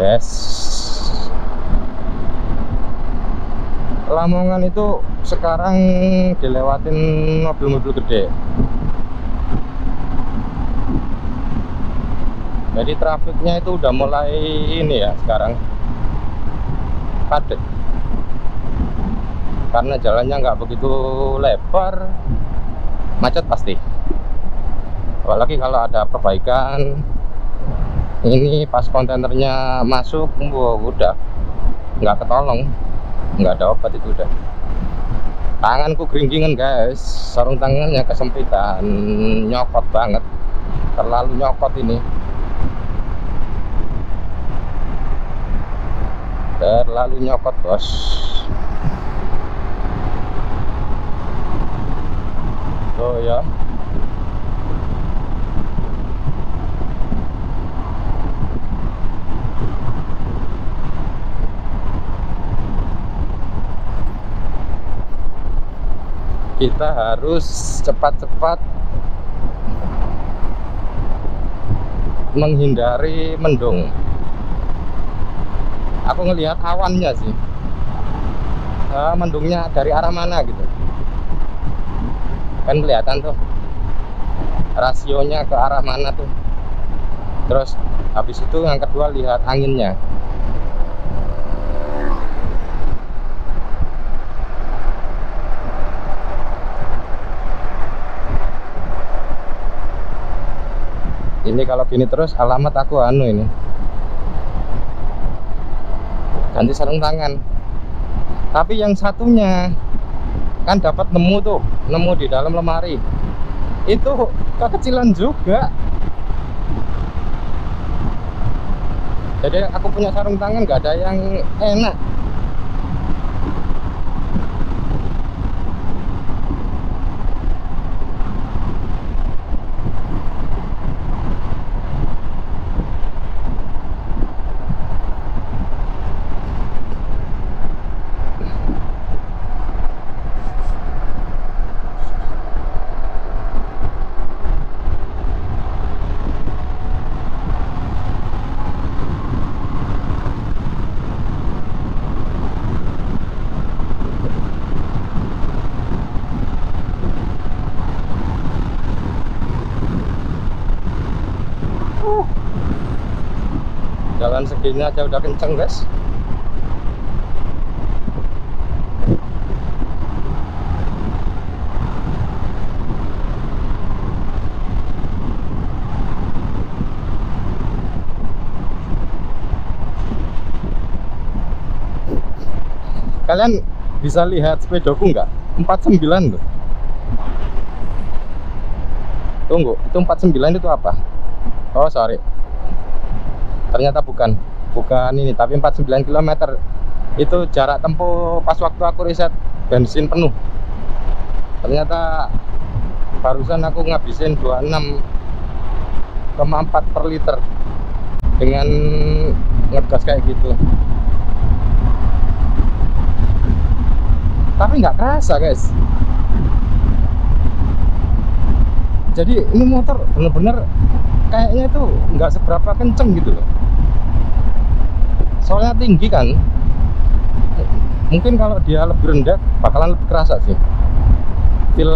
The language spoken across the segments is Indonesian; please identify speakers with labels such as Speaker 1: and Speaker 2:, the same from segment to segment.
Speaker 1: Yes. Lamongan itu sekarang dilewatin mobil-mobil gede. Jadi trafiknya itu udah mulai ini ya sekarang padat. Karena jalannya nggak begitu lebar, macet pasti. Apalagi kalau ada perbaikan. Ini pas kontainernya masuk, wow, udah nggak ketolong, nggak ada obat itu udah. Tanganku geringgingan guys, sarung tangannya kesempitan, nyokot banget, terlalu nyokot ini, terlalu nyokot bos. Oh ya. Kita harus cepat-cepat menghindari mendung. Aku ngelihat awannya sih, mendungnya dari arah mana gitu, kan kelihatan tuh rasionya ke arah mana tuh. Terus habis itu yang kedua lihat anginnya. Ini kalau gini terus alamat aku ini ganti sarung tangan. Tapi yang satunya kan dapat nemu di dalam lemari itu kekecilan juga. Jadi aku punya sarung tangan nggak ada yang enak. Jalan segini aja udah kenceng guys. Kalian bisa lihat sepedaku nggak? 49 tuh. Tunggu, itu 49 itu apa? Oh sorry, ternyata bukan ini, tapi 49 km itu jarak tempuh pas waktu aku riset bensin penuh. Ternyata barusan aku ngabisin 26,4 per liter dengan ngegas kayak gitu. Tapi nggak kerasa guys. Jadi ini motor bener-bener kayaknya itu nggak seberapa kenceng gitu loh. Soalnya tinggi kan. Mungkin kalau dia lebih rendah bakalan lebih kerasa sih. Feel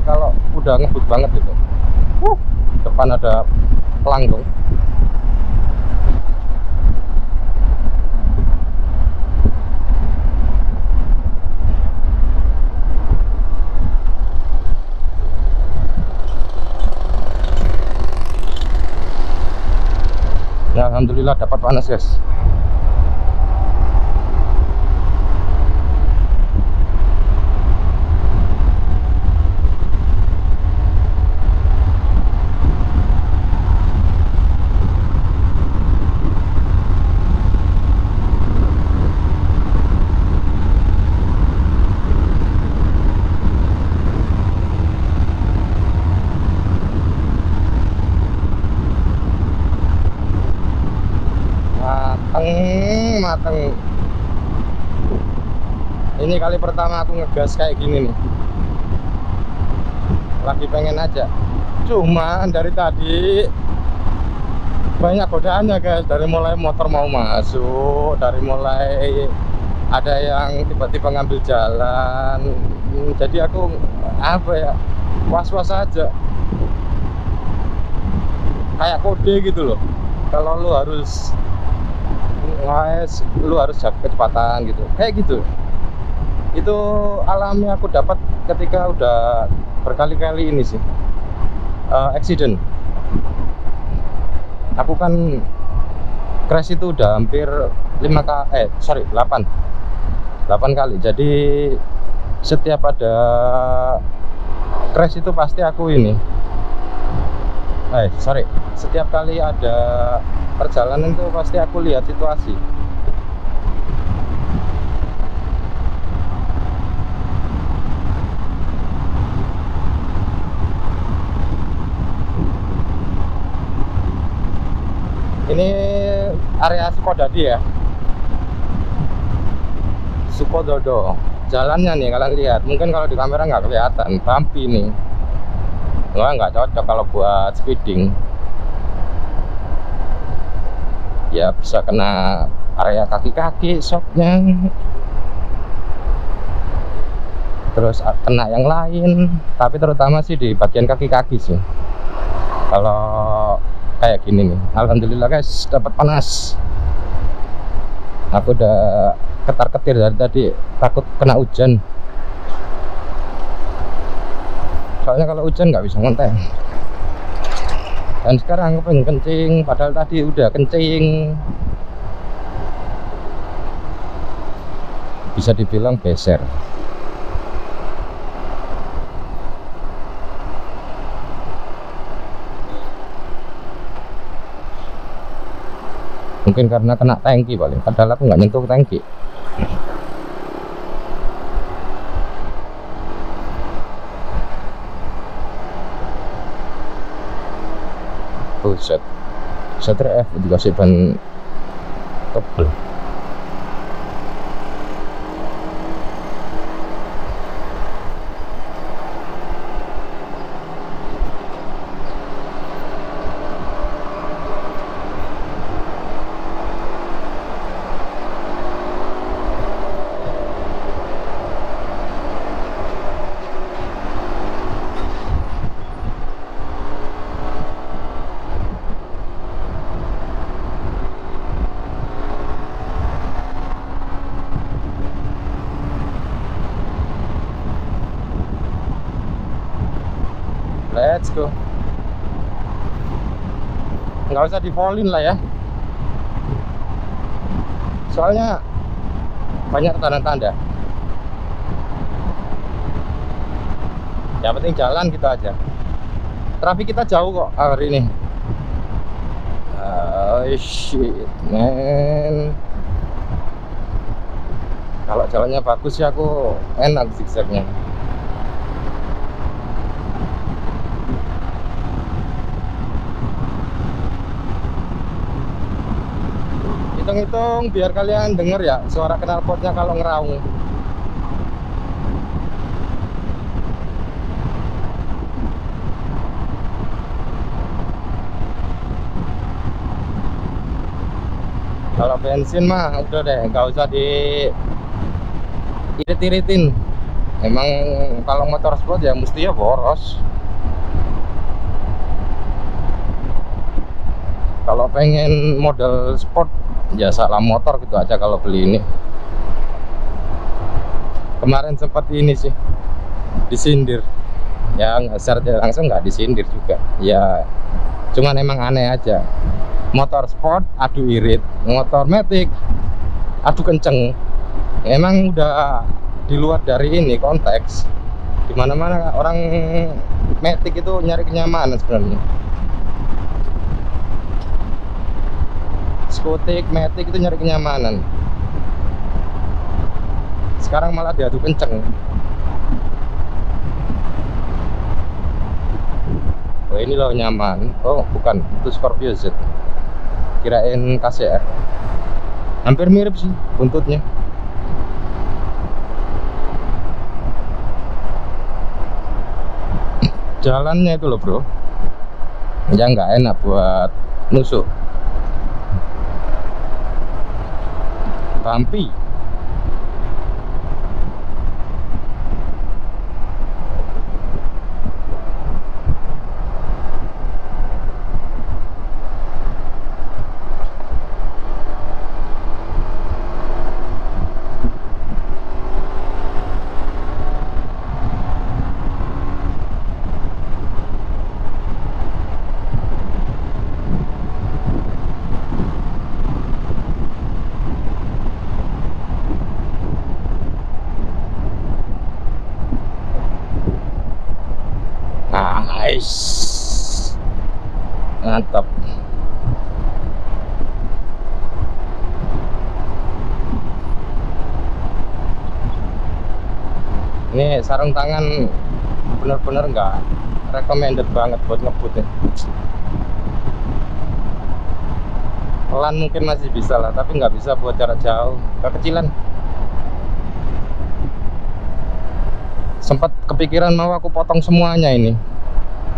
Speaker 1: kalau udah ngebut banget gitu. Depan ada pelang dong. Ya, alhamdulillah dapat panas guys. Mateng. Ini kali pertama aku ngegas kayak gini nih. Lagi pengen aja. Cuman dari tadi banyak godaannya guys, dari mulai motor mau masuk, dari mulai ada yang tiba-tiba ngambil jalan. Jadi aku apa ya, was-was aja, kayak kode gitu loh, kalau lu harus lu harus jaga kecepatan gitu, kayak gitu. Itu alami aku dapat ketika udah berkali-kali ini sih accident. Aku kan crash itu udah hampir 8 kali. Jadi setiap ada crash itu pasti aku ini setiap kali ada perjalanan itu pasti aku lihat situasi. Ini area Sukodadi ya, Sukododo. Jalannya nih kalian lihat, mungkin kalau di kamera nggak kelihatan, bumpy nih. Nggak cocok kalau buat speeding. Ya bisa kena area kaki-kaki, shocknya. Terus kena yang lain, tapi terutama sih di bagian kaki-kaki sih. Kalau kayak gini nih, alhamdulillah guys, dapat panas. Aku udah ketar-ketir dari tadi, takut kena hujan. Soalnya kalau hujan nggak bisa ngonten. Dan sekarang aku pengen kencing, padahal tadi udah kencing. Bisa dibilang beser. Mungkin karena kena tangki paling, padahal aku nggak nyentuh tangki. Buset, Satria F dikasih ban tebel. Let's go. Nggak usah di-fallin lah ya, soalnya banyak tanda-tanda. Yang penting jalan gitu aja. Trafik kita jauh kok hari ini. Shit man. Kalau jalannya bagus sih aku enak zigzagnya. Hitung-hitung biar kalian denger ya suara knalpotnya kalau ngeraung. Kalau bensin mah udah deh, nggak usah diirit-iritin. Emang kalau motor sport ya mesti ya boros. Kalau pengen model sport ya salah motor gitu aja kalau beli ini. Kemarin sempat ini sih disindir, ya nggak secara langsung nggak disindir juga ya, cuman emang aneh aja. Motor sport adu irit, motor matic adu kenceng. Emang udah di luar dari ini konteks. Dimana-mana orang matic itu nyari kenyamanan sebenarnya. Skotik, matic itu nyari kenyamanan. Sekarang malah diadu kenceng. Oh ini loh nyaman. Oh bukan, itu Scorpio Z. Kirain KCR. Hampir mirip sih buntutnya. Jalannya itu loh bro, ya nggak enak buat nusuk. bumpy. Nice, mantap. Ini sarung tangan bener-bener nggak recommended banget buat ngebut nih. Pelan mungkin masih bisa lah, tapi nggak bisa buat jarak jauh, kekecilan. Sempat kepikiran mau aku potong semuanya ini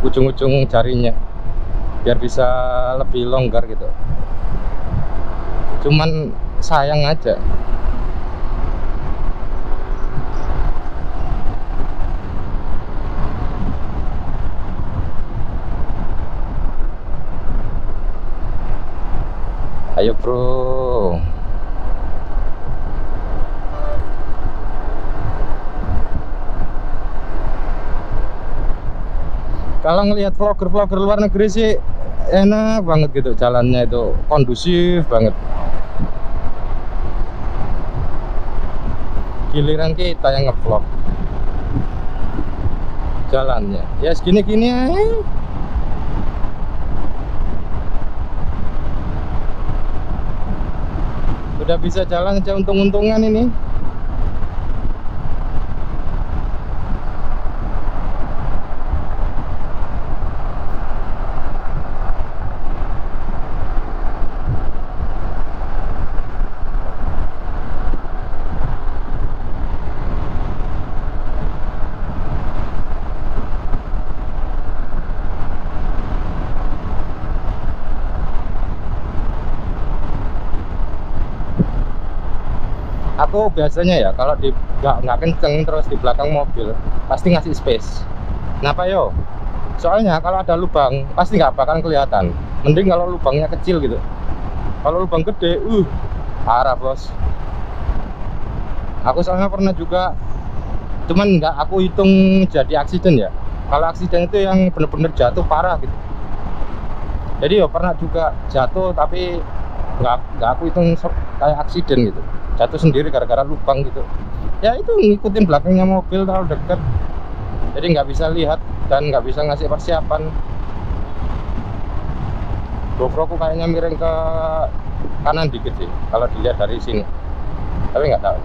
Speaker 1: ujung-ujung jarinya biar bisa lebih longgar gitu, cuman sayang aja. Ayo bro. Kalau ngelihat vlogger-vlogger luar negeri sih enak banget gitu, jalannya itu kondusif banget. Giliran kita yang ngevlog jalannya ya segini-gini aja. Udah bisa jalan aja untung-untungan ini. Aku biasanya ya kalau di nggak kenceng terus di belakang mobil pasti ngasih space. Kenapa yo? Soalnya kalau ada lubang pasti nggak bakal kelihatan. Mending kalau lubangnya kecil gitu. Kalau lubang gede, parah bos. Aku soalnya pernah juga, cuman nggak aku hitung jadi aksiden ya. Kalau aksiden itu yang bener-bener jatuh parah gitu. Jadi yo pernah juga jatuh tapi nggak aku hitung kayak aksiden gitu. Jatuh sendiri gara-gara lubang gitu ya, itu ngikutin belakangnya mobil terlalu dekat, jadi nggak bisa lihat dan nggak bisa ngasih persiapan. GoPro ku kayaknya miring ke kanan dikit sih kalau dilihat dari sini, tapi nggak tahu.